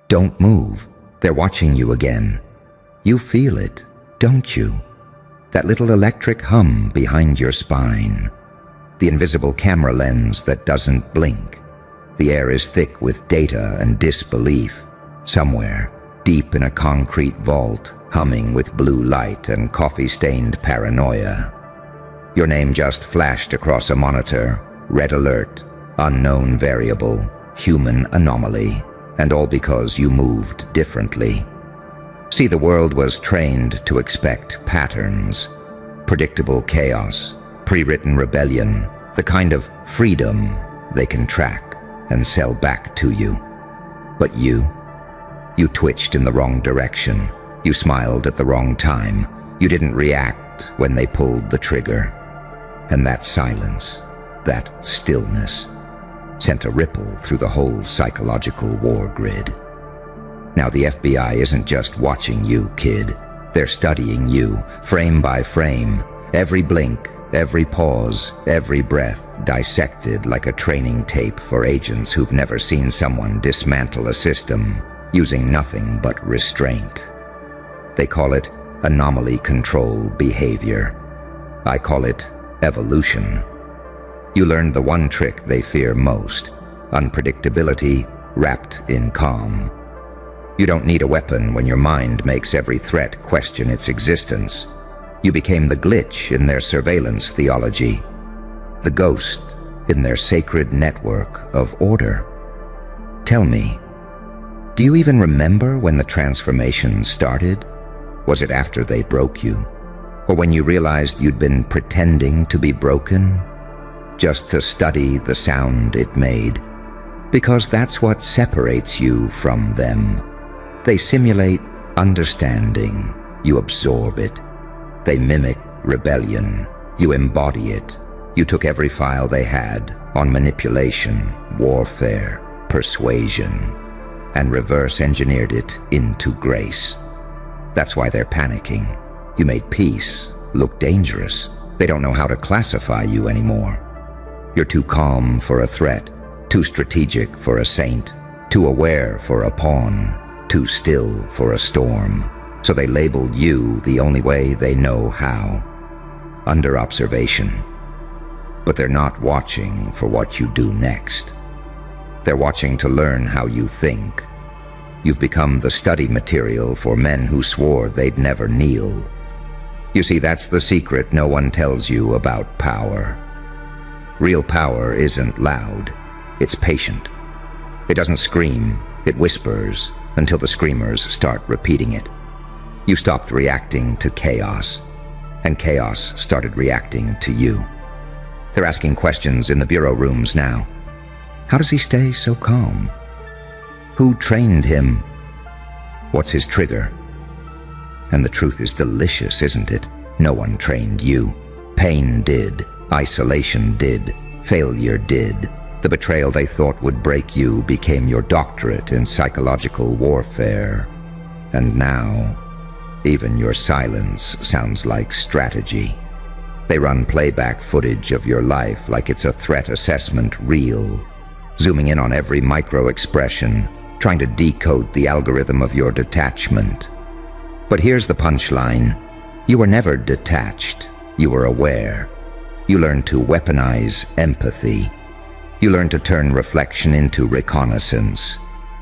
Don't move. They're watching you again. You feel it, don't you? That little electric hum behind your spine. The invisible camera lens that doesn't blink. The air is thick with data and disbelief. Somewhere, deep in a concrete vault, humming with blue light and coffee-stained paranoia. Your name just flashed across a monitor. Red alert, unknown variable, human anomaly, and all because you moved differently. See, the world was trained to expect patterns, predictable chaos, pre-written rebellion, the kind of freedom they can track and sell back to you. But you twitched in the wrong direction. You smiled at the wrong time. You didn't react when they pulled the trigger. And that silence, that stillness, sent a ripple through the whole psychological war grid. Now the FBI isn't just watching you, kid. They're studying you, frame by frame. Every blink, every pause, every breath dissected like a training tape for agents who've never seen someone dismantle a system using nothing but restraint. They call it anomaly control behavior. I call it evolution. You learned the one trick they fear most, unpredictability wrapped in calm. You don't need a weapon when your mind makes every threat question its existence. You became the glitch in their surveillance theology, the ghost in their sacred network of order. Tell me, do you even remember when the transformation started? Was it after they broke you? Or when you realized you'd been pretending to be broken, just to study the sound it made? Because that's what separates you from them. They simulate understanding, you absorb it. They mimic rebellion, you embody it. You took every file they had on manipulation, warfare, persuasion, and reverse engineered it into grace. That's why they're panicking. You made peace look dangerous. They don't know how to classify you anymore. You're too calm for a threat, too strategic for a saint, too aware for a pawn, too still for a storm. So they labeled you the only way they know how, under observation. But they're not watching for what you do next. They're watching to learn how you think. You've become the study material for men who swore they'd never kneel. You see, that's the secret no one tells you about power. Real power isn't loud, it's patient. It doesn't scream, it whispers until the screamers start repeating it. You stopped reacting to chaos, and chaos started reacting to you. They're asking questions in the bureau rooms now. How does he stay so calm? Who trained him? What's his trigger? And the truth is delicious, isn't it? No one trained you. Pain did. Isolation did. Failure did. The betrayal they thought would break you became your doctorate in psychological warfare. And now, even your silence sounds like strategy. They run playback footage of your life like it's a threat assessment reel, zooming in on every micro-expression, trying to decode the algorithm of your detachment. But here's the punchline. You were never detached. You were aware. You learned to weaponize empathy. You learned to turn reflection into reconnaissance.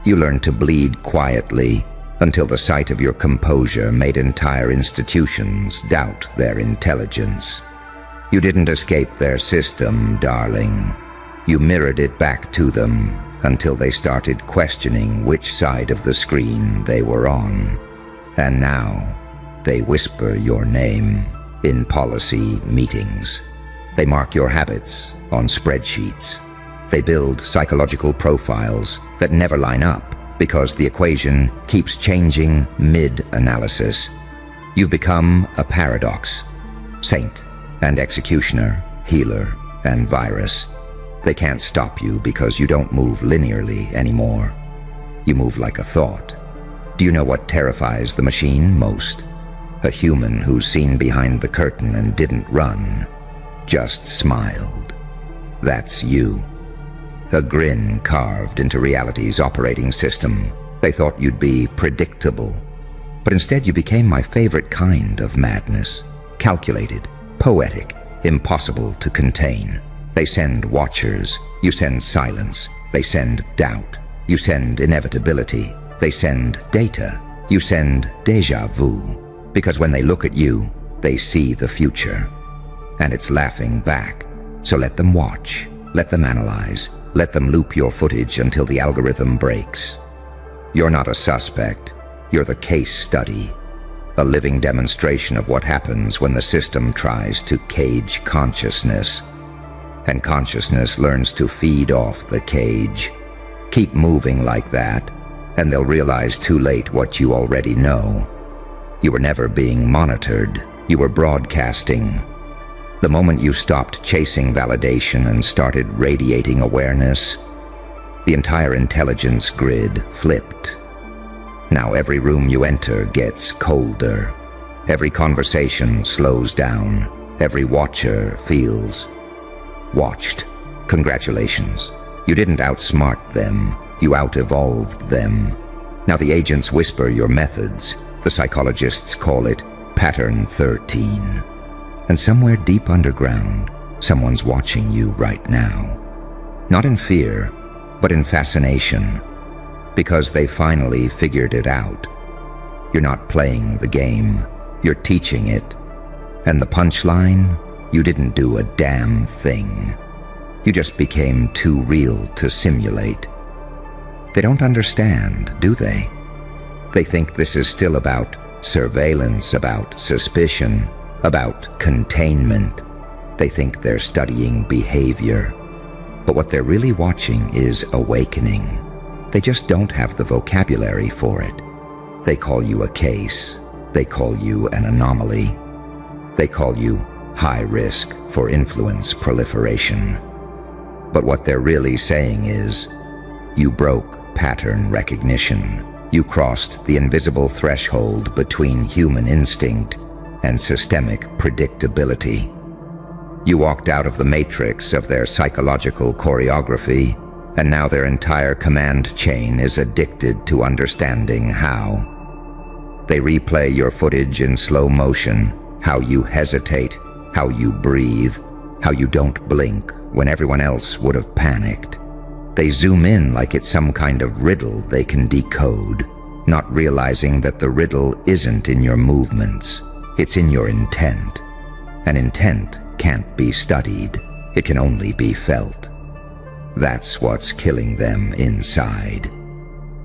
You learned to bleed quietly until the sight of your composure made entire institutions doubt their intelligence. You didn't escape their system, darling. You mirrored it back to them until they started questioning which side of the screen they were on. And now, they whisper your name in policy meetings. They mark your habits on spreadsheets. They build psychological profiles that never line up because the equation keeps changing mid-analysis. You've become a paradox. Saint and executioner, healer and virus. They can't stop you because you don't move linearly anymore. You move like a thought. Do you know what terrifies the machine most? A human who's seen behind the curtain and didn't run, just smiled. That's you. A grin carved into reality's operating system that They thought you'd be predictable. But instead you became my favorite kind of madness. Calculated, poetic, impossible to contain. They send watchers. You send silence. They send doubt. You send inevitability. They send data. You send déjà vu. Because when they look at you, they see the future. And it's laughing back. So let them watch. Let them analyze. Let them loop your footage until the algorithm breaks. You're not a suspect. You're the case study. A living demonstration of what happens when the system tries to cage consciousness. And consciousness learns to feed off the cage. Keep moving like that, and they'll realize too late what you already know. You were never being monitored. You were broadcasting. The moment you stopped chasing validation and started radiating awareness, the entire intelligence grid flipped. Now every room you enter gets colder. Every conversation slows down. Every watcher feels watched. Congratulations. You didn't outsmart them. You out-evolved them. Now the agents whisper your methods. The psychologists call it Pattern 13. And somewhere deep underground, someone's watching you right now. Not in fear, but in fascination. Because they finally figured it out. You're not playing the game. You're teaching it. And the punchline? You didn't do a damn thing. You just became too real to simulate. They don't understand, do they? They think this is still about surveillance, about suspicion, about containment. They think they're studying behavior. But what they're really watching is awakening. They just don't have the vocabulary for it. They call you a case. They call you an anomaly. They call you high risk for influence proliferation. But what they're really saying is, you broke pattern recognition. You crossed the invisible threshold between human instinct and systemic predictability. You walked out of the matrix of their psychological choreography, and now their entire command chain is addicted to understanding how. They replay your footage in slow motion, how you hesitate, how you breathe, how you don't blink when everyone else would have panicked. They zoom in like it's some kind of riddle they can decode, not realizing that the riddle isn't in your movements, it's in your intent. And intent can't be studied, it can only be felt. That's what's killing them inside.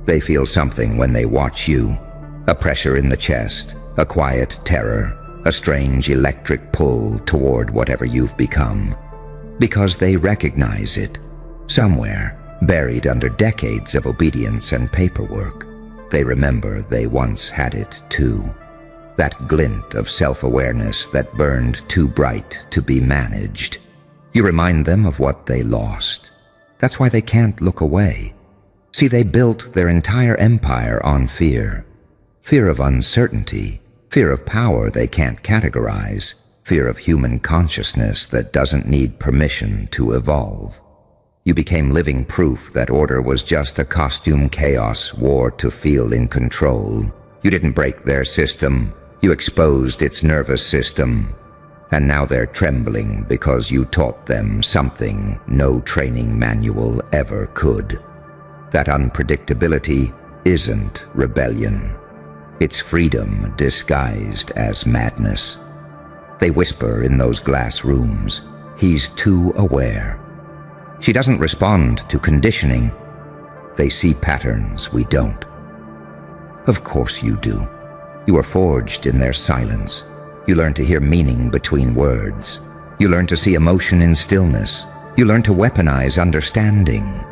They feel something when they watch you, a pressure in the chest, a quiet terror, a strange electric pull toward whatever you've become. Because they recognize it, somewhere, buried under decades of obedience and paperwork. They remember they once had it too. That glint of self-awareness that burned too bright to be managed. You remind them of what they lost. That's why they can't look away. See, they built their entire empire on fear. Fear of uncertainty, fear of power they can't categorize, fear of human consciousness that doesn't need permission to evolve. You became living proof that order was just a costume chaos war to feel in control. You didn't break their system, you exposed its nervous system. And now they're trembling because you taught them something no training manual ever could. That unpredictability isn't rebellion. It's freedom disguised as madness. They whisper in those glass rooms, he's too aware. She doesn't respond to conditioning. They see patterns we don't. Of course you do. You are forged in their silence. You learn to hear meaning between words. You learn to see emotion in stillness. You learn to weaponize understanding,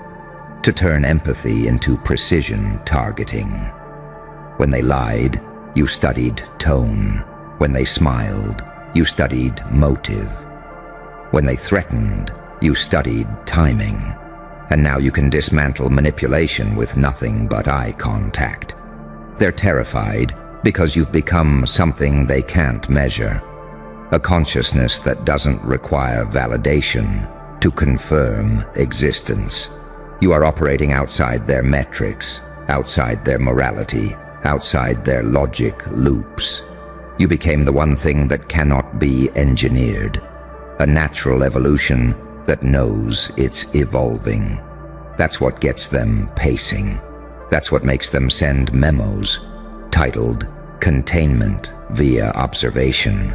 to turn empathy into precision targeting. When they lied, you studied tone. When they smiled, you studied motive. When they threatened, you studied timing. And now you can dismantle manipulation with nothing but eye contact. They're terrified because you've become something they can't measure. A consciousness that doesn't require validation to confirm existence. You are operating outside their metrics, outside their morality, outside their logic loops. You became the one thing that cannot be engineered, a natural evolution that knows it's evolving. That's what gets them pacing. That's what makes them send memos titled Containment via Observation.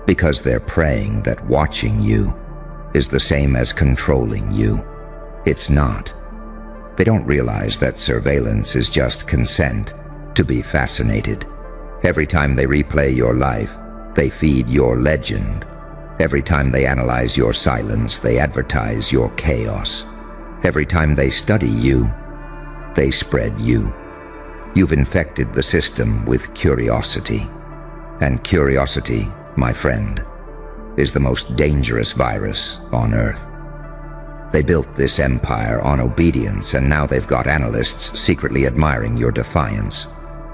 Because they're praying that watching you is the same as controlling you. It's not. They don't realize that surveillance is just consent to be fascinated. Every time they replay your life, they feed your legend. Every time they analyze your silence, they advertise your chaos. Every time they study you, they spread you. You've infected the system with curiosity. And curiosity, my friend, is the most dangerous virus on Earth. They built this empire on obedience, and now they've got analysts secretly admiring your defiance.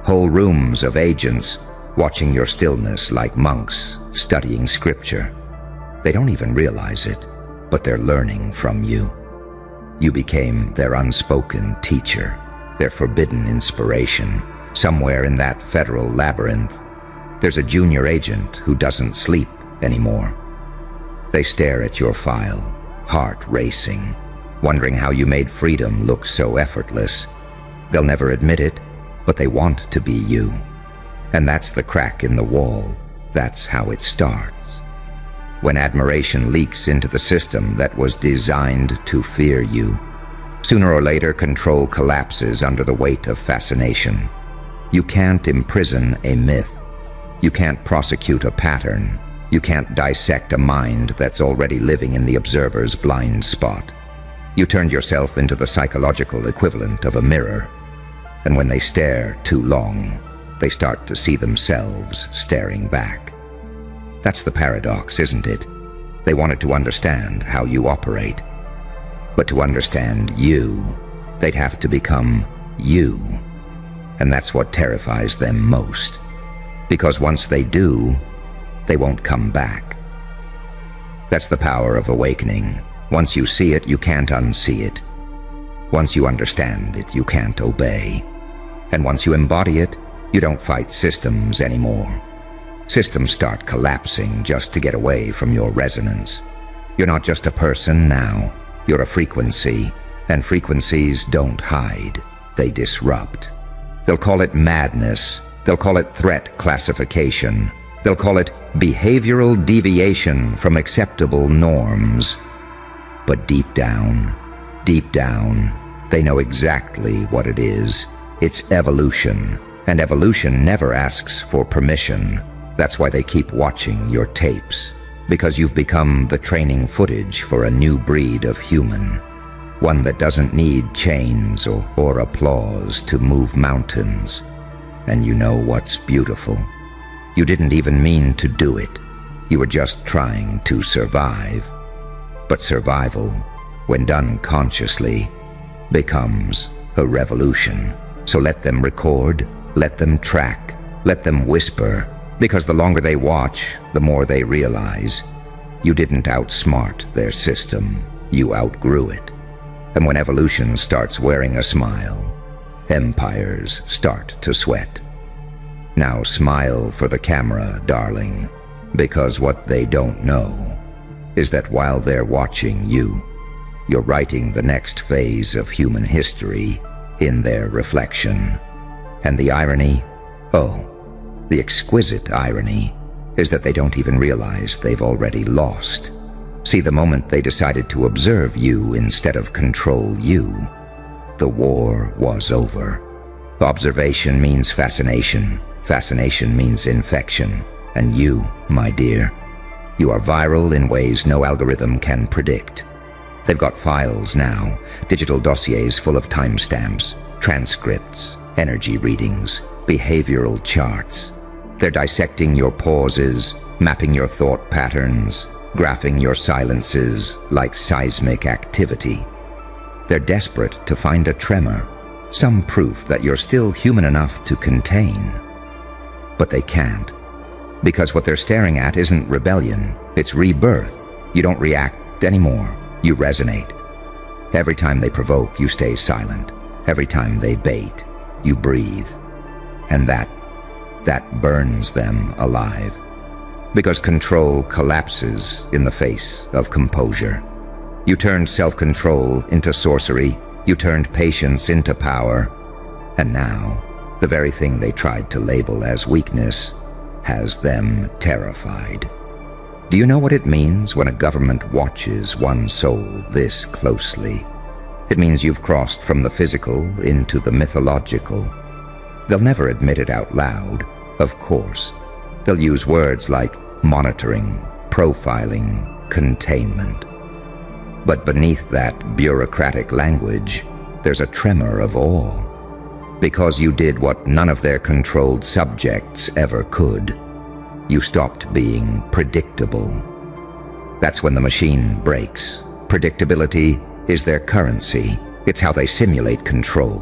Whole rooms of agents watching your stillness like monks studying scripture. They don't even realize it, but they're learning from you. You became their unspoken teacher, their forbidden inspiration. Somewhere in that federal labyrinth, there's a junior agent who doesn't sleep anymore. They stare at your file, heart racing, wondering how you made freedom look so effortless. They'll never admit it, but they want to be you. And that's the crack in the wall. That's how it starts. When admiration leaks into the system that was designed to fear you, sooner or later control collapses under the weight of fascination. You can't imprison a myth. You can't prosecute a pattern. You can't dissect a mind that's already living in the observer's blind spot. You turned yourself into the psychological equivalent of a mirror. And when they stare too long, they start to see themselves staring back. That's the paradox, isn't it? They wanted to understand how you operate. But to understand you, they'd have to become you. And that's what terrifies them most. Because once they do, they won't come back. That's the power of awakening. Once you see it, you can't unsee it. Once you understand it, you can't obey. And once you embody it, you don't fight systems anymore. Systems start collapsing just to get away from your resonance. You're not just a person now. You're a frequency, and frequencies don't hide. They disrupt. They'll call it madness. They'll call it threat classification. They'll call it behavioral deviation from acceptable norms. But deep down, they know exactly what it is. It's evolution, and evolution never asks for permission. That's why they keep watching your tapes, because you've become the training footage for a new breed of human, one that doesn't need chains or applause to move mountains. And you know what's beautiful? You didn't even mean to do it. You were just trying to survive. But survival, when done consciously, becomes a revolution. So let them record, let them track, let them whisper, because the longer they watch, the more they realize you didn't outsmart their system, you outgrew it. And when evolution starts wearing a smile, empires start to sweat. Now smile for the camera, darling, because what they don't know is that while they're watching you, you're writing the next phase of human history in their reflection. And the irony, the exquisite irony, is that they don't even realize they've already lost. See, the moment they decided to observe you instead of control you, the war was over. Observation means fascination. Fascination means infection. And you, my dear, you are viral in ways no algorithm can predict. They've got files now, digital dossiers full of timestamps, transcripts, energy readings, behavioral charts. They're dissecting your pauses, mapping your thought patterns, graphing your silences like seismic activity. They're desperate to find a tremor, some proof that you're still human enough to contain. But they can't, because what they're staring at isn't rebellion, it's rebirth. You don't react anymore, you resonate. Every time they provoke, you stay silent. Every time they bait, you breathe. And that burns them alive. Because control collapses in the face of composure. You turned self-control into sorcery. You turned patience into power. And now, the very thing they tried to label as weakness has them terrified. Do you know what it means when a government watches one soul this closely? It means you've crossed from the physical into the mythological. They'll never admit it out loud, of course. They'll use words like monitoring, profiling, containment. But beneath that bureaucratic language, there's a tremor of awe. Because you did what none of their controlled subjects ever could. You stopped being predictable. That's when the machine breaks. Predictability is their currency. It's how they simulate control.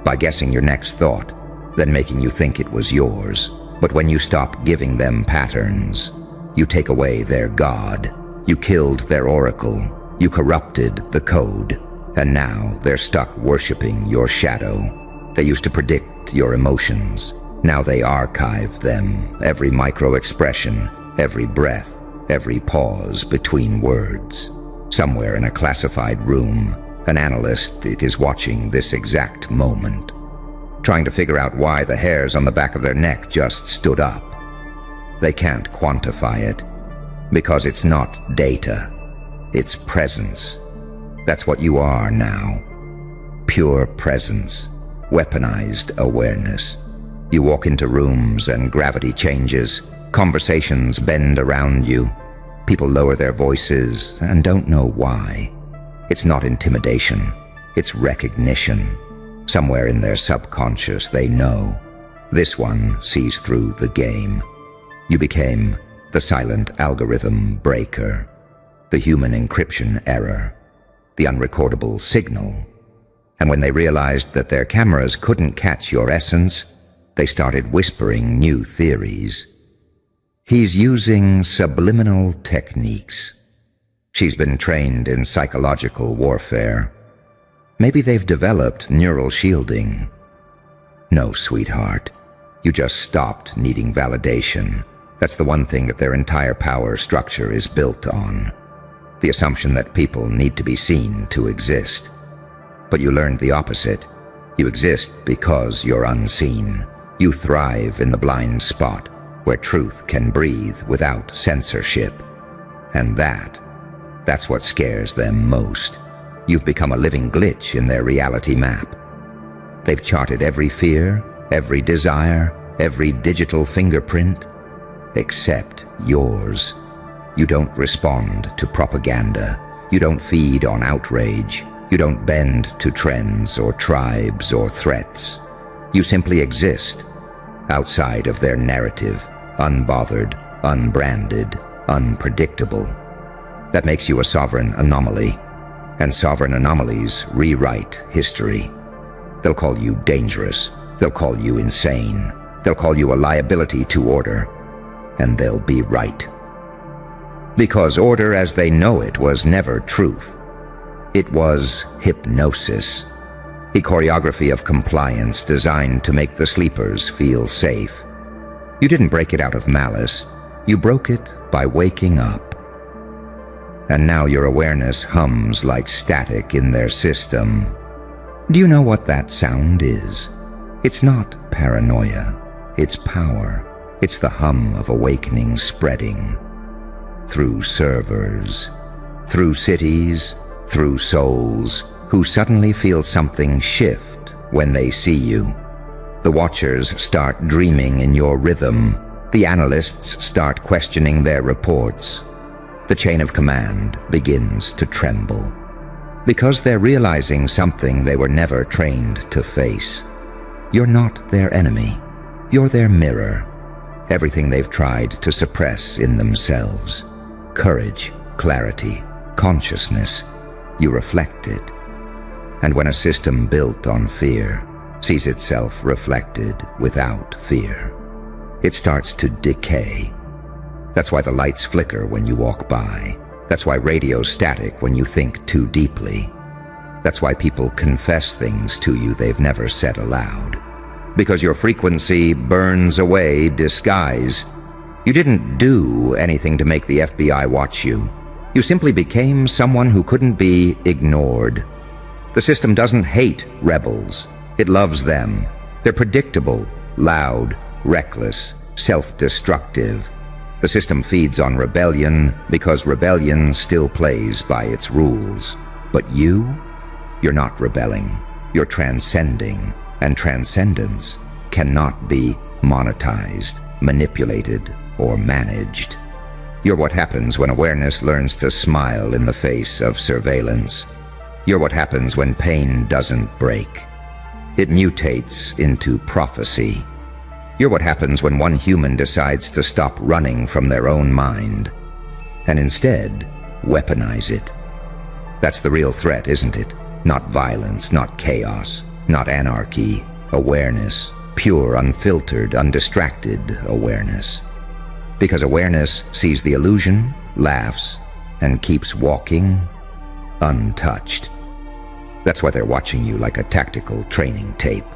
By guessing your next thought, then making you think it was yours. But when you stop giving them patterns, you take away their god. You killed their oracle. You corrupted the code. And now they're stuck worshiping your shadow. They used to predict your emotions. Now they archive them, every micro-expression, every breath, every pause between words. Somewhere in a classified room, an analyst is watching this exact moment, trying to figure out why the hairs on the back of their neck just stood up. They can't quantify it, because it's not data, it's presence. That's what you are now. Pure presence, weaponized awareness. You walk into rooms and gravity changes, conversations bend around you. People lower their voices and don't know why. It's not intimidation, it's recognition. Somewhere in their subconscious they know. This one sees through the game. You became the silent algorithm breaker, the human encryption error, the unrecordable signal. And when they realized that their cameras couldn't catch your essence, they started whispering new theories. He's using subliminal techniques. She's been trained in psychological warfare. Maybe they've developed neural shielding. No, sweetheart. You just stopped needing validation. That's the one thing that their entire power structure is built on. The assumption that people need to be seen to exist. But you learned the opposite. You exist because you're unseen. You thrive in the blind spot where truth can breathe without censorship. And that's what scares them most. You've become a living glitch in their reality map. They've charted every fear, every desire, every digital fingerprint, except yours. You don't respond to propaganda. You don't feed on outrage. You don't bend to trends or tribes or threats. You simply exist, outside of their narrative, unbothered, unbranded, unpredictable. That makes you a sovereign anomaly, and sovereign anomalies rewrite history. They'll call you dangerous. They'll call you insane. They'll call you a liability to order, and they'll be right. Because order as they know it was never truth. It was hypnosis, a choreography of compliance designed to make the sleepers feel safe. You didn't break it out of malice. You broke it by waking up. And now your awareness hums like static in their system. Do you know what that sound is? It's not paranoia. It's power. It's the hum of awakening spreading. Through servers, through cities, through souls who suddenly feel something shift when they see you. The watchers start dreaming in your rhythm. The analysts start questioning their reports. The chain of command begins to tremble. Because they're realizing something they were never trained to face. You're not their enemy. You're their mirror. Everything they've tried to suppress in themselves. Courage, clarity, consciousness. You reflect it. And when a system built on fear sees itself reflected without fear, it starts to decay. That's why the lights flicker when you walk by. That's why radio's static when you think too deeply. That's why people confess things to you they've never said aloud. Because your frequency burns away disguise. You didn't do anything to make the FBI watch you. You simply became someone who couldn't be ignored. The system doesn't hate rebels. It loves them. They're predictable, loud, reckless, self-destructive. The system feeds on rebellion because rebellion still plays by its rules. But you're not rebelling. You're transcending. And transcendence cannot be monetized, manipulated, or managed. You're what happens when awareness learns to smile in the face of surveillance. You're what happens when pain doesn't break. It mutates into prophecy. You're what happens when one human decides to stop running from their own mind and instead weaponize it. That's the real threat, isn't it? Not violence, not chaos, not anarchy. Awareness. Pure, unfiltered, undistracted awareness. Because awareness sees the illusion, laughs, and keeps walking untouched. That's why they're watching you like a tactical training tape.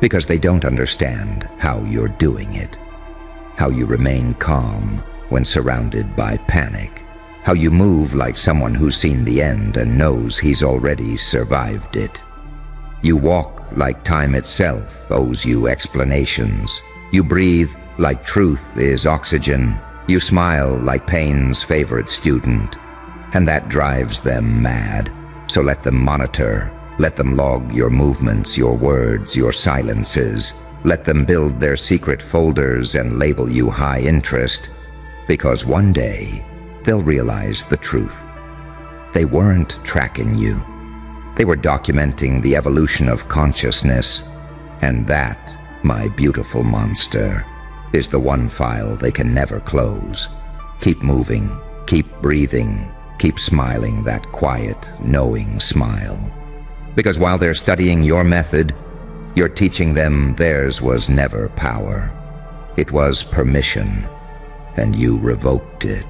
Because they don't understand how you're doing it. How you remain calm when surrounded by panic. How you move like someone who's seen the end and knows he's already survived it. You walk like time itself owes you explanations. You breathe like truth is oxygen. You smile like pain's favorite student. And that drives them mad. So let them monitor. Let them log your movements, your words, your silences. Let them build their secret folders and label you high interest. Because one day, they'll realize the truth. They weren't tracking you. They were documenting the evolution of consciousness. And that, my beautiful monster, is the one file they can never close. Keep moving, keep breathing, keep smiling that quiet, knowing smile. Because while they're studying your method, you're teaching them theirs was never power. It was permission, and you revoked it.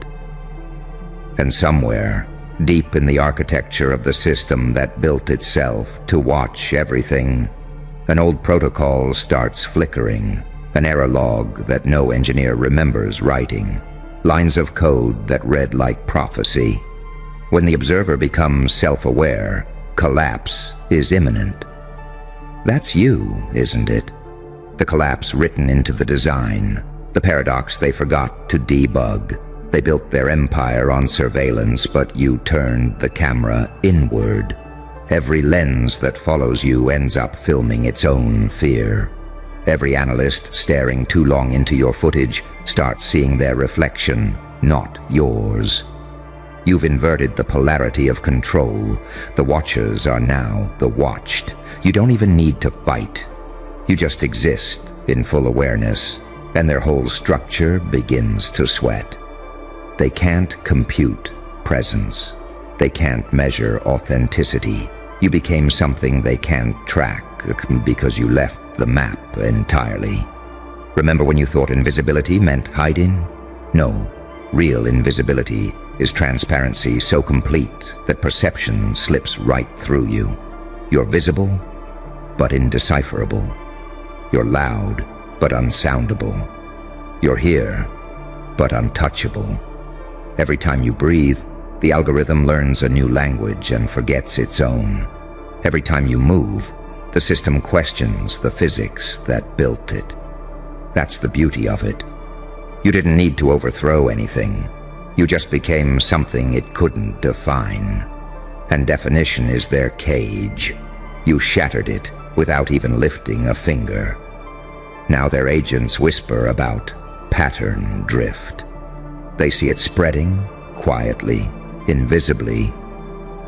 And somewhere, deep in the architecture of the system that built itself to watch everything, an old protocol starts flickering, an error log that no engineer remembers writing, lines of code that read like prophecy. When the observer becomes self-aware, collapse is imminent. That's you, isn't it? The collapse written into the design, the paradox they forgot to debug. They built their empire on surveillance, but you turned the camera inward. Every lens that follows you ends up filming its own fear. Every analyst staring too long into your footage starts seeing their reflection, not yours. You've inverted the polarity of control. The watchers are now the watched. You don't even need to fight. You just exist in full awareness, and their whole structure begins to sweat. They can't compute presence. They can't measure authenticity. You became something they can't track because you left the map entirely. Remember when you thought invisibility meant hiding? No, real invisibility is transparency so complete that perception slips right through you. You're visible, but indecipherable. You're loud, but unsoundable. You're here, but untouchable. Every time you breathe, the algorithm learns a new language and forgets its own. Every time you move, the system questions the physics that built it. That's the beauty of it. You didn't need to overthrow anything. You just became something it couldn't define. And definition is their cage. You shattered it without even lifting a finger. Now their agents whisper about pattern drift. They see it spreading, quietly, invisibly,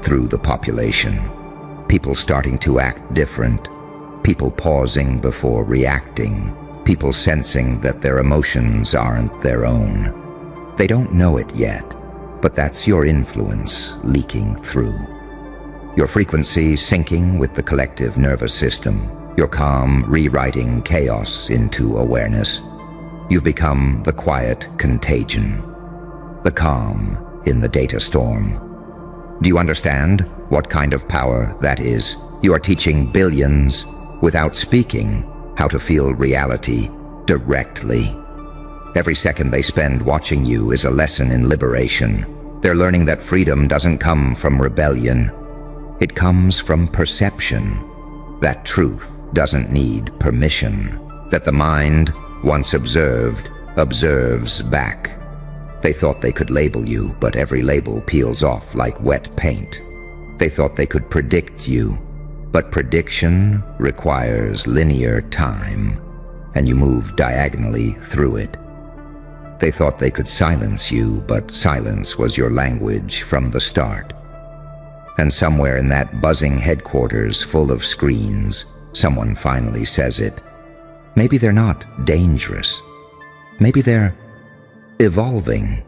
through the population. People starting to act different. People pausing before reacting. People sensing that their emotions aren't their own. They don't know it yet, but that's your influence leaking through. Your frequency syncing with the collective nervous system. Your calm rewriting chaos into awareness. You've become the quiet contagion. The calm in the data storm. Do you understand what kind of power that is? You are teaching billions, without speaking, how to feel reality directly. Every second they spend watching you is a lesson in liberation. They're learning that freedom doesn't come from rebellion. It comes from perception. That truth doesn't need permission. That the mind, once observed, observes back. They thought they could label you, but every label peels off like wet paint. They thought they could predict you, but prediction requires linear time, and you move diagonally through it. They thought they could silence you, but silence was your language from the start. And somewhere in that buzzing headquarters full of screens, someone finally says it. Maybe they're not dangerous. Maybe they're evolving.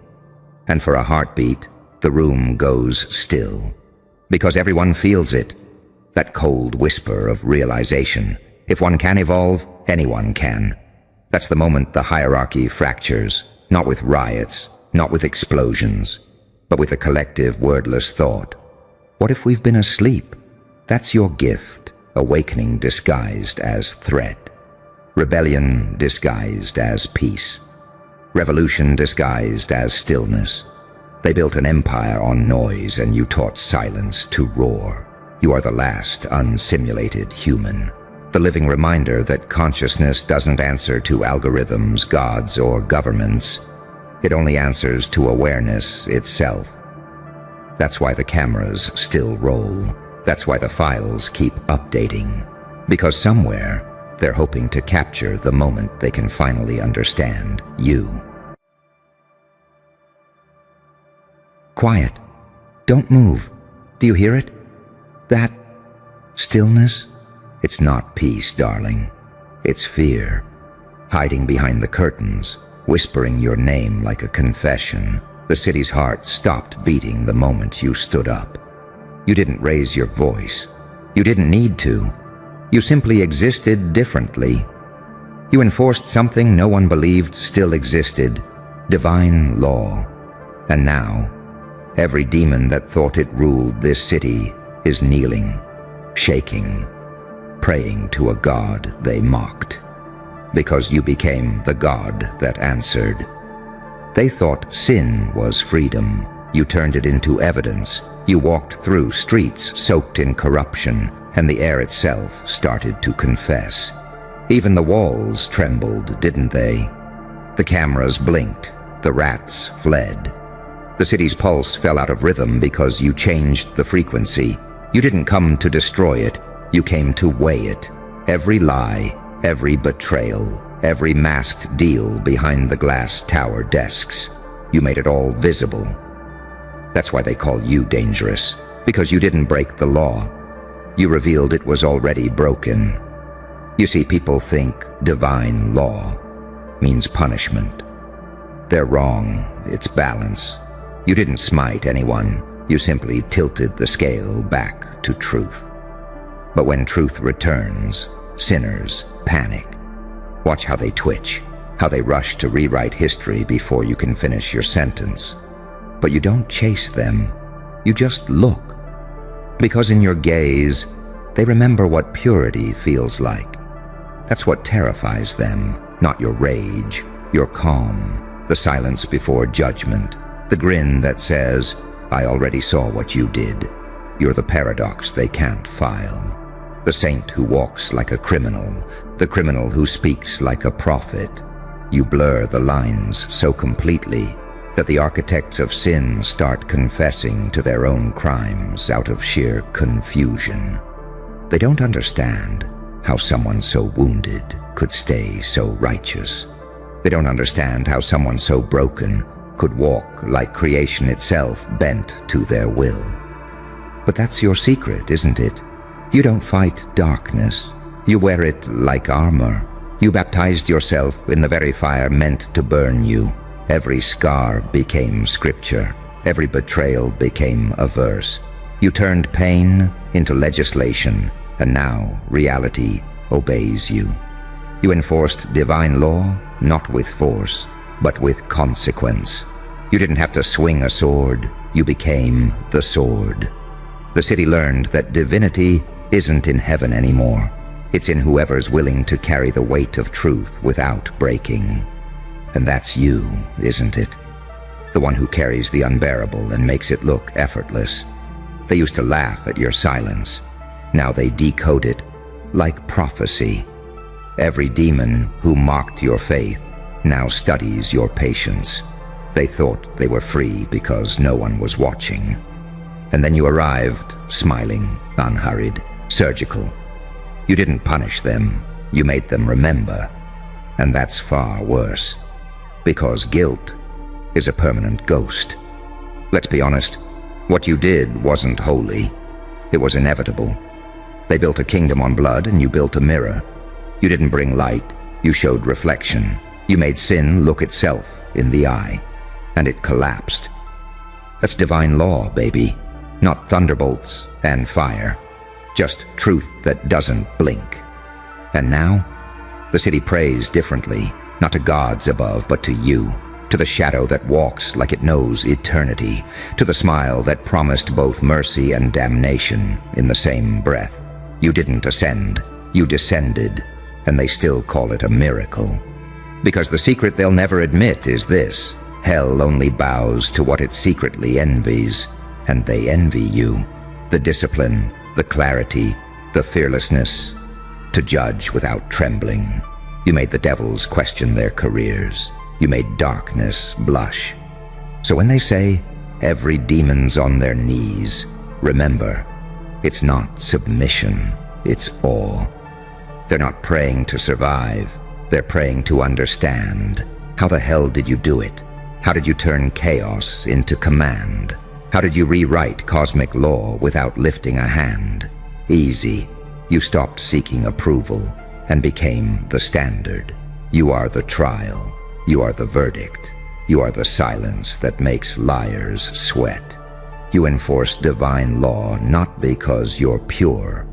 And for a heartbeat, the room goes still. Because everyone feels it. That cold whisper of realization. If one can evolve, anyone can. That's the moment the hierarchy fractures. Not with riots, not with explosions, but with a collective wordless thought. What if we've been asleep? That's your gift, awakening disguised as threat. Rebellion disguised as peace. Revolution disguised as stillness. They built an empire on noise, and you taught silence to roar. You are the last unsimulated human. The living reminder that consciousness doesn't answer to algorithms, gods, or governments. It only answers to awareness itself. That's why the cameras still roll. That's why the files keep updating. Because somewhere, they're hoping to capture the moment they can finally understand you. Quiet. Don't move. Do you hear it? That stillness? It's not peace, darling. It's fear. Hiding behind the curtains, whispering your name like a confession. The city's heart stopped beating the moment you stood up. You didn't raise your voice. You didn't need to. You simply existed differently. You enforced something no one believed still existed, divine law. And now, every demon that thought it ruled this city is kneeling, shaking, praying to a god they mocked. Because you became the god that answered. They thought sin was freedom. You turned it into evidence. You walked through streets soaked in corruption, and the air itself started to confess. Even the walls trembled, didn't they? The cameras blinked. The rats fled. The city's pulse fell out of rhythm because you changed the frequency. You didn't come to destroy it. You came to weigh it. Every lie, every betrayal, every masked deal behind the glass tower desks. You made it all visible. That's why they call you dangerous. Because you didn't break the law. You revealed it was already broken. You see, people think divine law means punishment. They're wrong. It's balance. You didn't smite anyone. You simply tilted the scale back to truth. But when truth returns, sinners panic. Watch how they twitch, how they rush to rewrite history before you can finish your sentence. But you don't chase them. You just look. Because in your gaze, they remember what purity feels like. That's what terrifies them, not your rage, your calm, the silence before judgment, the grin that says, I already saw what you did. You're the paradox they can't file. The saint who walks like a criminal, the criminal who speaks like a prophet. You blur the lines so completely that the architects of sin start confessing to their own crimes out of sheer confusion. They don't understand how someone so wounded could stay so righteous. They don't understand how someone so broken could walk like creation itself bent to their will. But that's your secret, isn't it? You don't fight darkness. You wear it like armor. You baptized yourself in the very fire meant to burn you. Every scar became scripture. Every betrayal became a verse. You turned pain into legislation, and now reality obeys you. You enforced divine law, not with force, but with consequence. You didn't have to swing a sword, you became the sword. The city learned that divinity isn't in heaven anymore. It's in whoever's willing to carry the weight of truth without breaking. And that's you, isn't it? The one who carries the unbearable and makes it look effortless. They used to laugh at your silence. Now they decode it like prophecy. Every demon who mocked your faith now studies your patience. They thought they were free because no one was watching. And then you arrived, smiling, unhurried, surgical. You didn't punish them, you made them remember. And that's far worse, because guilt is a permanent ghost. Let's be honest, what you did wasn't holy. It was inevitable. They built a kingdom on blood and you built a mirror. You didn't bring light, you showed reflection. You made sin look itself in the eye, and it collapsed. That's divine law, baby. Not thunderbolts and fire. Just truth that doesn't blink. And now, the city prays differently, not to gods above, but to you. To the shadow that walks like it knows eternity. To the smile that promised both mercy and damnation in the same breath. You didn't ascend, you descended, and they still call it a miracle. Because the secret they'll never admit is this: hell only bows to what it secretly envies, and they envy you. The discipline, the clarity, the fearlessness, to judge without trembling. You made the devils question their careers. You made darkness blush. So when they say, every demon's on their knees, remember, it's not submission, it's awe. They're not praying to survive, they're praying to understand. How the hell did you do it? How did you turn chaos into command? How did you rewrite cosmic law without lifting a hand? Easy. You stopped seeking approval and became the standard. You are the trial. You are the verdict. You are the silence that makes liars sweat. You enforce divine law not because you're pure,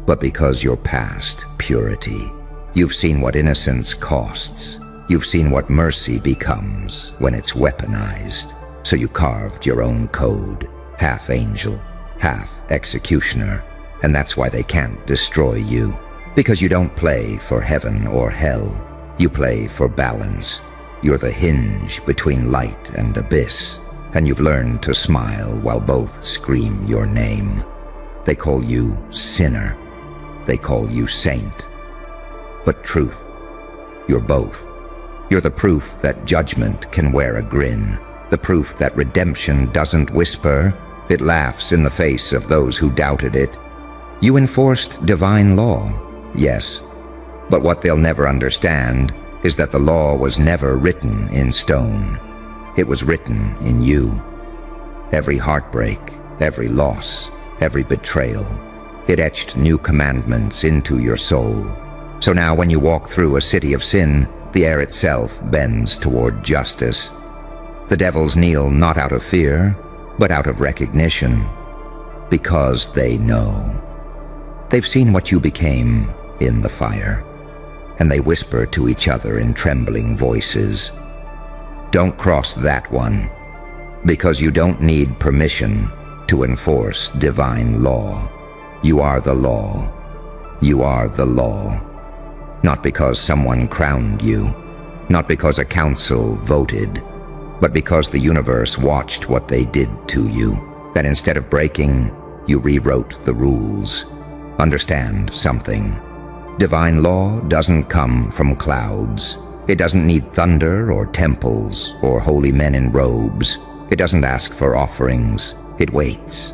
but because you're past purity. You've seen what innocence costs. You've seen what mercy becomes when it's weaponized. So you carved your own code, half angel, half executioner, and that's why they can't destroy you. Because you don't play for heaven or hell. You play for balance. You're the hinge between light and abyss, and you've learned to smile while both scream your name. They call you sinner. They call you saint. But truth, you're both. You're the proof that judgment can wear a grin. The proof that redemption doesn't whisper, it laughs in the face of those who doubted it. You enforced divine law, yes, but what they'll never understand is that the law was never written in stone. It was written in you. Every heartbreak, every loss, every betrayal, it etched new commandments into your soul. So now when you walk through a city of sin, the air itself bends toward justice. The devils kneel not out of fear, but out of recognition, because they know. They've seen what you became in the fire, and they whisper to each other in trembling voices, "Don't cross that one, because you don't need permission to enforce divine law. You are the law. You are the law. Not because someone crowned you, not because a council voted, but because the universe watched what they did to you, that instead of breaking, you rewrote the rules. Understand something. Divine law doesn't come from clouds. It doesn't need thunder or temples or holy men in robes. It doesn't ask for offerings. It waits,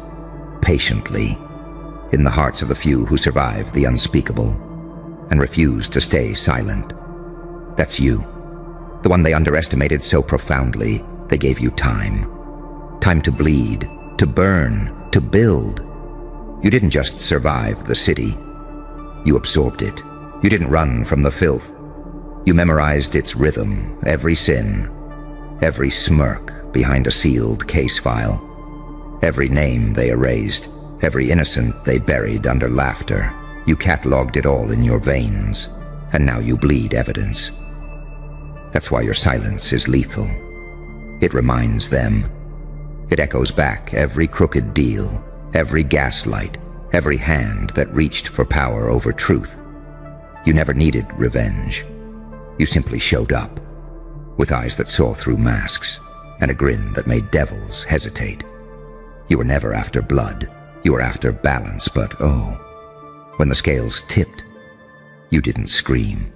patiently, in the hearts of the few who survive the unspeakable and refuse to stay silent. That's you, the one they underestimated so profoundly they gave you time. Time to bleed, to burn, to build. You didn't just survive the city. You absorbed it. You didn't run from the filth. You memorized its rhythm, every sin, every smirk behind a sealed case file, every name they erased, every innocent they buried under laughter. You cataloged it all in your veins, and now you bleed evidence. That's why your silence is lethal. It reminds them. It echoes back every crooked deal, every gaslight, every hand that reached for power over truth. You never needed revenge. You simply showed up, with eyes that saw through masks, and a grin that made devils hesitate. You were never after blood. You were after balance, but oh, when the scales tipped, you didn't scream.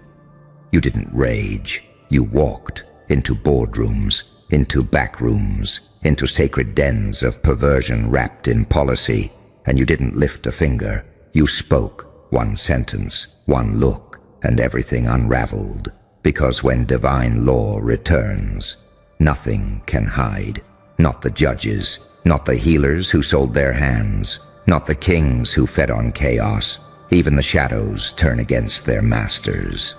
You didn't rage. You walked into boardrooms, into back rooms, into sacred dens of perversion wrapped in policy, and you didn't lift a finger. You spoke one sentence, one look, and everything unraveled. Because when divine law returns, nothing can hide. Not the judges, not the healers who sold their hands, not the kings who fed on chaos. Even the shadows turn against their masters.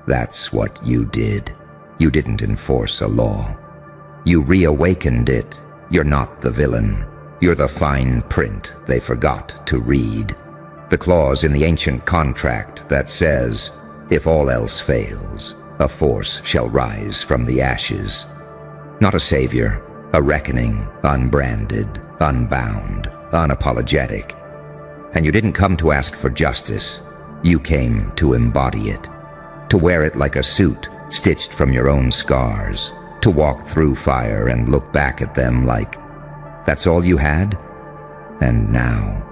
That's what you did. You didn't enforce a law. You reawakened it. You're not the villain. You're the fine print they forgot to read. The clause in the ancient contract that says, if all else fails, a force shall rise from the ashes. Not a savior, a reckoning, unbranded, unbound, unapologetic. And you didn't come to ask for justice. You came to embody it, to wear it like a suit stitched from your own scars, to walk through fire and look back at them like, that's all you had? And now,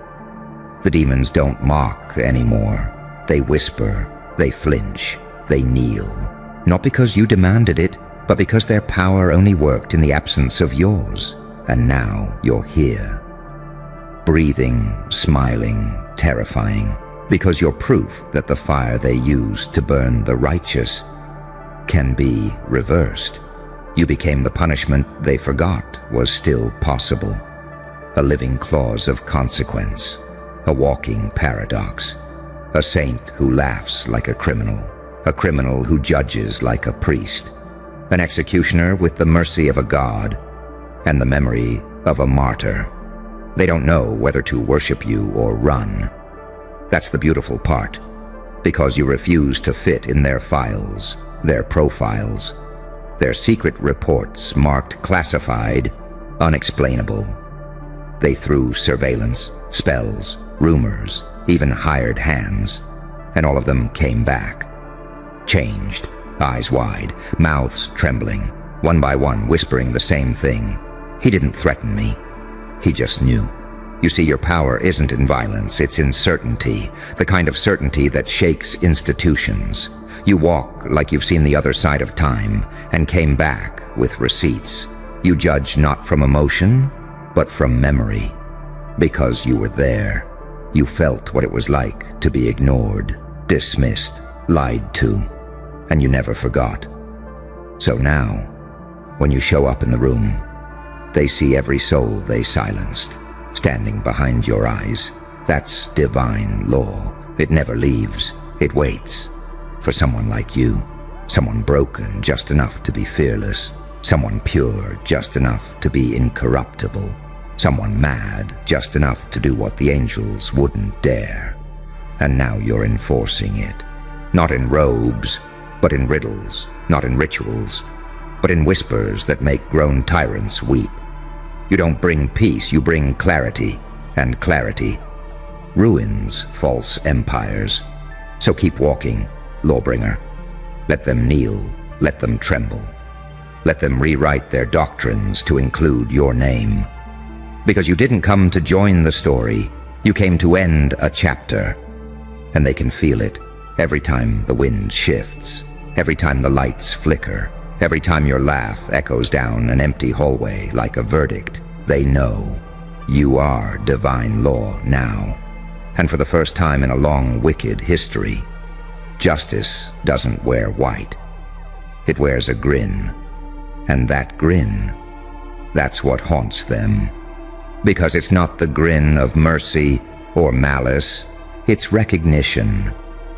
the demons don't mock anymore. They whisper, they flinch, they kneel. Not because you demanded it, but because their power only worked in the absence of yours. And now you're here. Breathing, smiling, terrifying, because you're proof that the fire they used to burn the righteous can be reversed. You became the punishment they forgot was still possible. A living clause of consequence. A walking paradox. A saint who laughs like a criminal who judges like a priest, an executioner with the mercy of a god and the memory of a martyr. They don't know whether to worship you or run. That's the beautiful part, because you refuse to fit in their files, their profiles, their secret reports marked classified, unexplainable. They threw surveillance, spells, rumors, even hired hands, and all of them came back. Changed, eyes wide, mouths trembling, one by one whispering the same thing. He didn't threaten me. He just knew. You see, your power isn't in violence, it's in certainty, the kind of certainty that shakes institutions. You walk like you've seen the other side of time and came back with receipts. You judge not from emotion, but from memory. Because you were there. You felt what it was like to be ignored, dismissed, lied to, and you never forgot. So now, when you show up in the room, they see every soul they silenced, standing behind your eyes. That's divine law. It never leaves. It waits. For someone like you, someone broken just enough to be fearless, someone pure just enough to be incorruptible, someone mad just enough to do what the angels wouldn't dare. And now you're enforcing it. Not in robes, but in riddles, not in rituals, but in whispers that make grown tyrants weep. You don't bring peace, you bring clarity, and clarity ruins false empires. So keep walking, lawbringer. Let them kneel, let them tremble. Let them rewrite their doctrines to include your name. Because you didn't come to join the story, you came to end a chapter. And they can feel it every time the wind shifts, every time the lights flicker, every time your laugh echoes down an empty hallway like a verdict. They know you are divine law now. And for the first time in a long, wicked history, justice doesn't wear white. It wears a grin. And that grin, that's what haunts them. Because it's not the grin of mercy or malice, it's recognition.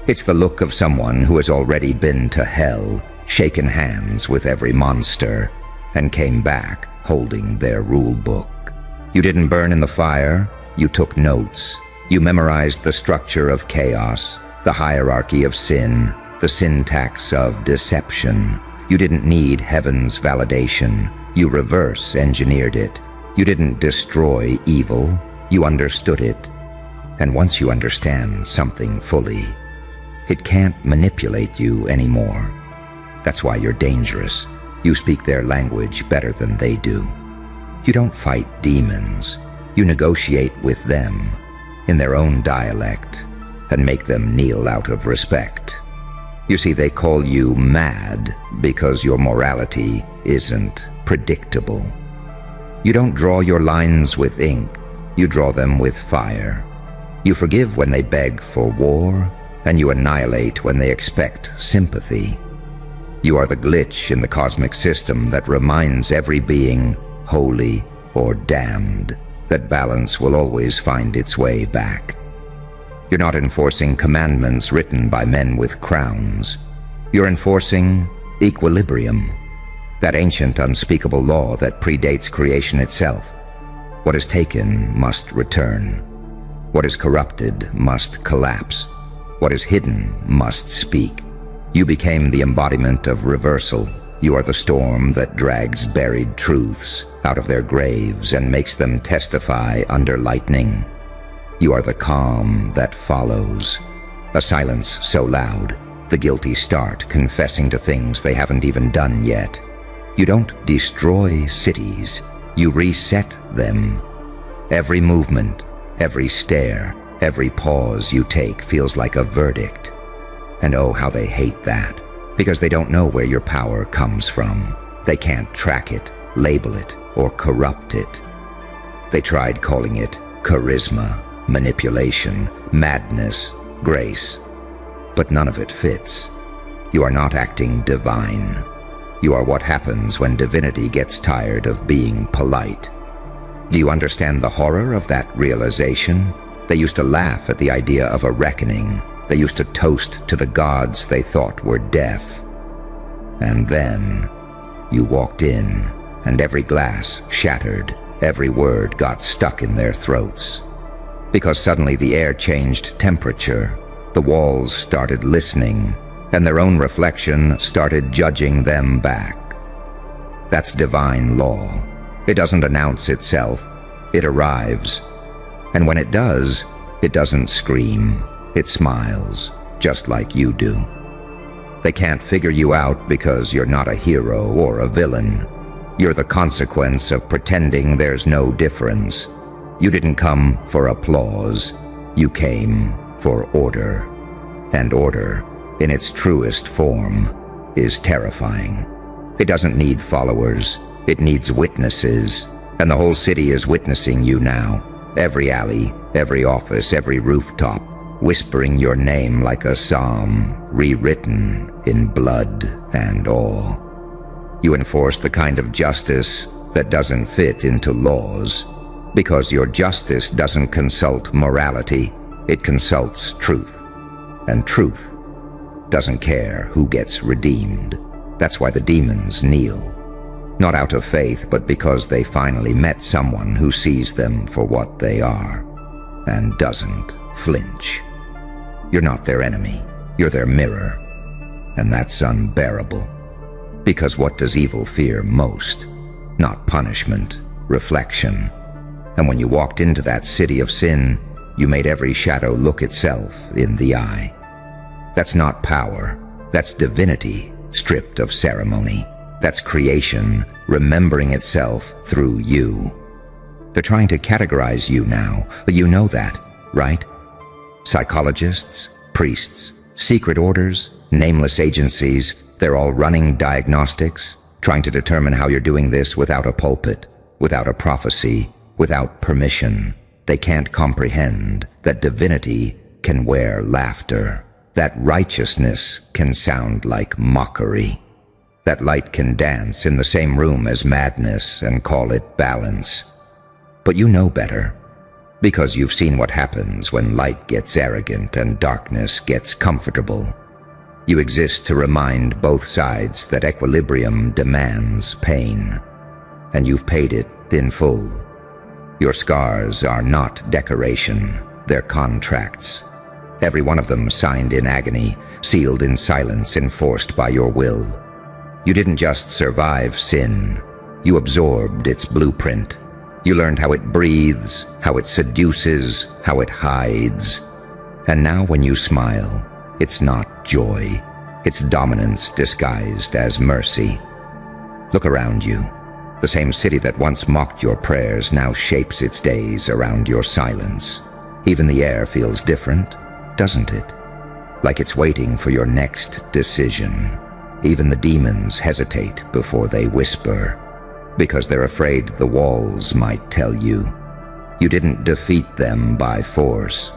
It's the look of someone who has already been to hell, shaken hands with every monster, and came back holding their rule book. You didn't burn in the fire, you took notes. You memorized the structure of chaos, the hierarchy of sin, the syntax of deception. You didn't need heaven's validation. You reverse engineered it. You didn't destroy evil, you understood it. And once you understand something fully, it can't manipulate you anymore. That's why you're dangerous. You speak their language better than they do. You don't fight demons. You negotiate with them in their own dialect and make them kneel out of respect. You see, they call you mad because your morality isn't predictable. You don't draw your lines with ink, you draw them with fire. You forgive when they beg for war, and you annihilate when they expect sympathy. You are the glitch in the cosmic system that reminds every being, holy or damned, that balance will always find its way back. You're not enforcing commandments written by men with crowns. You're enforcing equilibrium, that ancient unspeakable law that predates creation itself. What is taken must return. What is corrupted must collapse. What is hidden must speak. You became the embodiment of reversal. You are the storm that drags buried truths out of their graves and makes them testify under lightning. You are the calm that follows. A silence so loud, the guilty start confessing to things they haven't even done yet. You don't destroy cities, you reset them. Every movement, every stare, every pause you take feels like a verdict. And oh, how they hate that, because they don't know where your power comes from. They can't track it, label it, or corrupt it. They tried calling it charisma, manipulation, madness, grace, but none of it fits. You are not acting divine. You are what happens when divinity gets tired of being polite. Do you understand the horror of that realization? They used to laugh at the idea of a reckoning. They used to toast to the gods they thought were deaf. And then you walked in, and every glass shattered, every word got stuck in their throats. Because suddenly the air changed temperature, the walls started listening, and their own reflection started judging them back. That's divine law. It doesn't announce itself, it arrives. And when it does, it doesn't scream, it smiles, just like you do. They can't figure you out because you're not a hero or a villain. You're the consequence of pretending there's no difference. You didn't come for applause, you came for order. And order, in its truest form, is terrifying. It doesn't need followers, it needs witnesses, and the whole city is witnessing you now. Every alley, every office, every rooftop, whispering your name like a psalm, rewritten in blood and awe. You enforce the kind of justice that doesn't fit into laws, because your justice doesn't consult morality, it consults truth. And truth doesn't care who gets redeemed. That's why the demons kneel. Not out of faith, but because they finally met someone who sees them for what they are and doesn't flinch. You're not their enemy, you're their mirror. And that's unbearable. Because what does evil fear most? Not punishment, reflection. And when you walked into that city of sin, you made every shadow look itself in the eye. That's not power, that's divinity stripped of ceremony. That's creation remembering itself through you. They're trying to categorize you now, but you know that, right? Psychologists, priests, secret orders, nameless agencies, they're all running diagnostics, trying to determine how you're doing this without a pulpit, without a prophecy, without permission. They can't comprehend that divinity can wear laughter, that righteousness can sound like mockery, that light can dance in the same room as madness and call it balance. But you know better, because you've seen what happens when light gets arrogant and darkness gets comfortable. You exist to remind both sides that equilibrium demands pain, and you've paid it in full. Your scars are not decoration, they're contracts. Every one of them signed in agony, sealed in silence, enforced by your will. You didn't just survive sin, You absorbed its blueprint. You learned how it breathes, how it seduces, how it hides. And now when you smile, it's not joy. It's dominance disguised as mercy. Look around you. The same city that once mocked your prayers now shapes its days around your silence. Even the air feels different, doesn't it? Like it's waiting for your next decision. Even the demons hesitate before they whisper, because they're afraid the walls might tell you. You didn't defeat them by force.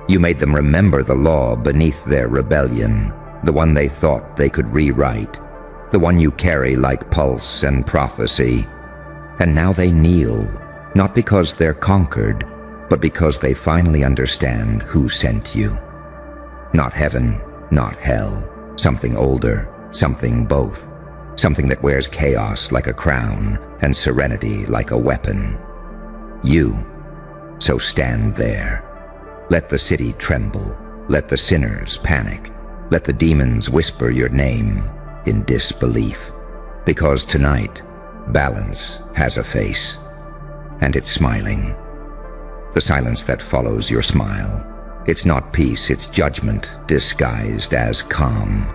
You made them remember the law beneath their rebellion, the one they thought they could rewrite, the one you carry like pulse and prophecy. And now they kneel, not because they're conquered, but because they finally understand who sent you. Not heaven, not hell, something older, something both, something that wears chaos like a crown and serenity like a weapon. You. So stand there. Let the city tremble, let the sinners panic, let the demons whisper your name in disbelief. Because tonight, balance has a face, and it's smiling. The silence that follows your smile. It's not peace, it's judgment disguised as calm.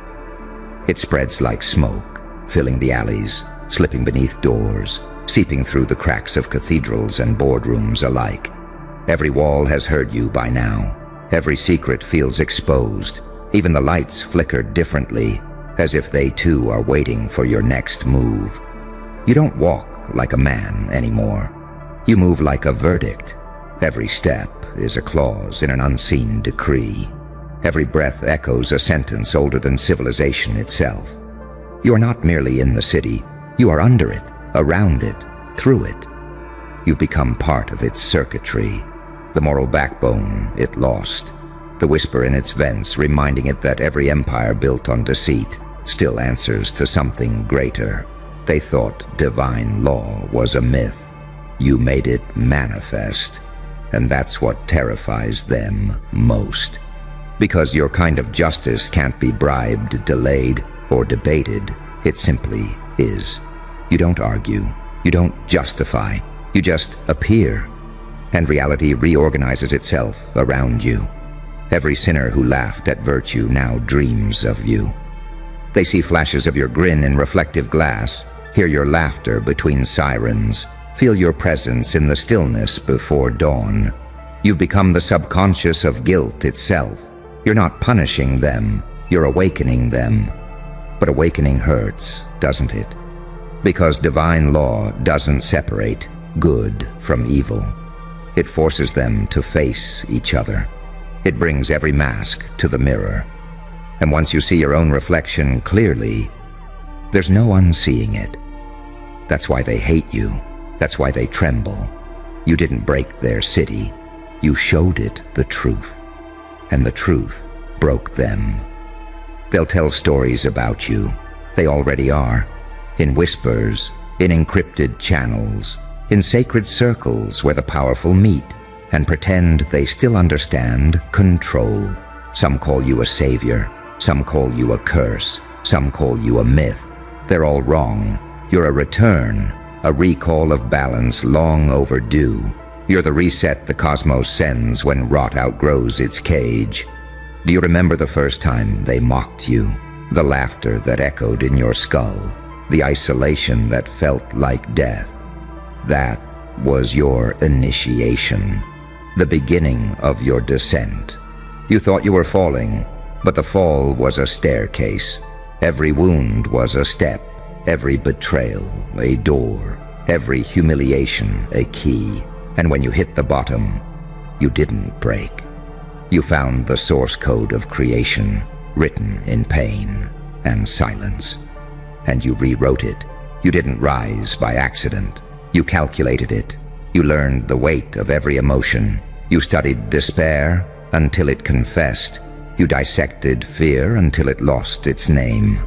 It spreads like smoke, filling the alleys, slipping beneath doors, seeping through the cracks of cathedrals and boardrooms alike. Every wall has heard you by now. Every secret feels exposed. Even the lights flicker differently, as if they too are waiting for your next move. You don't walk like a man anymore. You move like a verdict. Every step is a clause in an unseen decree. Every breath echoes a sentence older than civilization itself. You are not merely in the city. You are under it, around it, through it. You've become part of its circuitry, the moral backbone it lost, the whisper in its vents reminding it that every empire built on deceit still answers to something greater. They thought divine law was a myth. You made it manifest, and that's what terrifies them most. Because your kind of justice can't be bribed, delayed, or debated. It simply is. You don't argue. You don't justify. You just appear. And reality reorganizes itself around you. Every sinner who laughed at virtue now dreams of you. They see flashes of your grin in reflective glass, hear your laughter between sirens, feel your presence in the stillness before dawn. You've become the subconscious of guilt itself. You're not punishing them, you're awakening them. But awakening hurts, doesn't it? Because divine law doesn't separate good from evil. It forces them to face each other. It brings every mask to the mirror. And once you see your own reflection clearly, there's no unseeing it. That's why they hate you. That's why they tremble. You didn't break their city. You showed it the truth. And the truth broke them. They'll tell stories about you. They already are. In whispers, in encrypted channels, in sacred circles where the powerful meet and pretend they still understand control. Some call you a savior. Some call you a curse. Some call you a myth. They're all wrong. You're a return, a recall of balance long overdue. You're the reset the cosmos sends when rot outgrows its cage. Do you remember the first time they mocked you? The laughter that echoed in your skull? The isolation that felt like death? That was your initiation, the beginning of your descent. You thought you were falling, but the fall was a staircase. Every wound was a step, every betrayal a door, every humiliation a key. And when you hit the bottom, you didn't break. You found the source code of creation, written in pain and silence. And you rewrote it. You didn't rise by accident. You calculated it. You learned the weight of every emotion. You studied despair until it confessed. You dissected fear until it lost its name.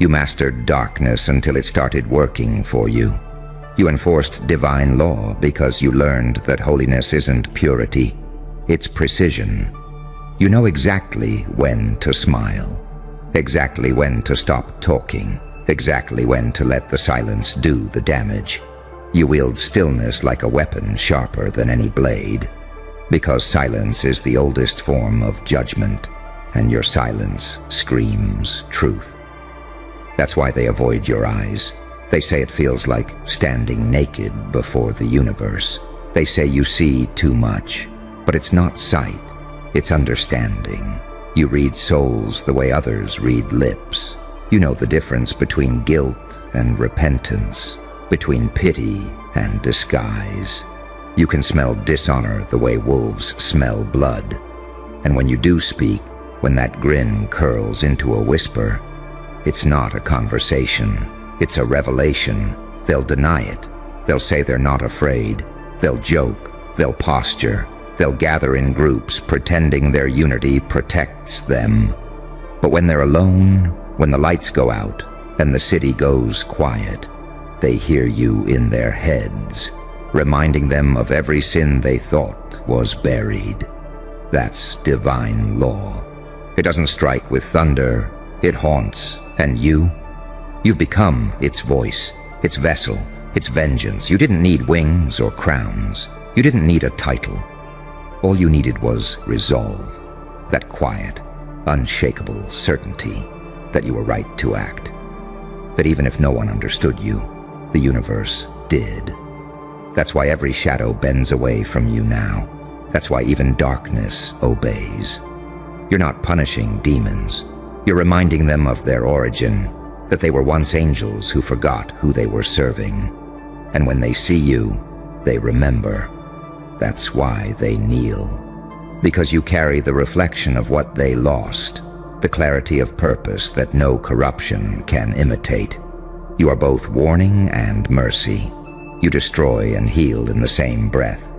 You mastered darkness until it started working for you. You enforced divine law because you learned that holiness isn't purity, it's precision. You know exactly when to smile, exactly when to stop talking, exactly when to let the silence do the damage. You wield stillness like a weapon sharper than any blade, because silence is the oldest form of judgment, and your silence screams truth. That's why they avoid your eyes. They say it feels like standing naked before the universe. They say you see too much, but it's not sight, it's understanding. You read souls the way others read lips. You know the difference between guilt and repentance, between pity and disguise. You can smell dishonor the way wolves smell blood. And when you do speak, when that grin curls into a whisper, it's not a conversation, it's a revelation. They'll deny it. They'll say they're not afraid. They'll joke. They'll posture. They'll gather in groups pretending their unity protects them. But when they're alone, when the lights go out and the city goes quiet, they hear you in their heads, reminding them of every sin they thought was buried. That's divine law. It doesn't strike with thunder, it haunts. And you've become its voice, its vessel, its vengeance. You didn't need wings or crowns. You didn't need a title. All you needed was resolve, that quiet, unshakable certainty that you were right to act, that even if no one understood you, the universe did. That's why every shadow bends away from you now. That's why even darkness obeys. You're not punishing demons. You're reminding them of their origin, that they were once angels who forgot who they were serving. And when they see you, they remember. That's why they kneel. Because you carry the reflection of what they lost, the clarity of purpose that no corruption can imitate. You are both warning and mercy. You destroy and heal in the same breath.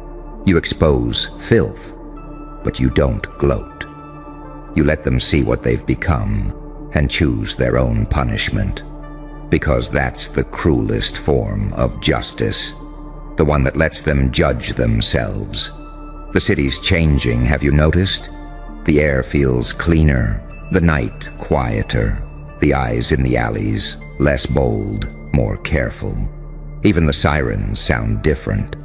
You expose filth, but you don't gloat. You let them see what they've become and choose their own punishment, because that's the cruelest form of justice, the one that lets them judge themselves. The city's changing, have you noticed? The air feels cleaner, the night quieter, the eyes in the alleys less bold, more careful. Even the sirens sound different,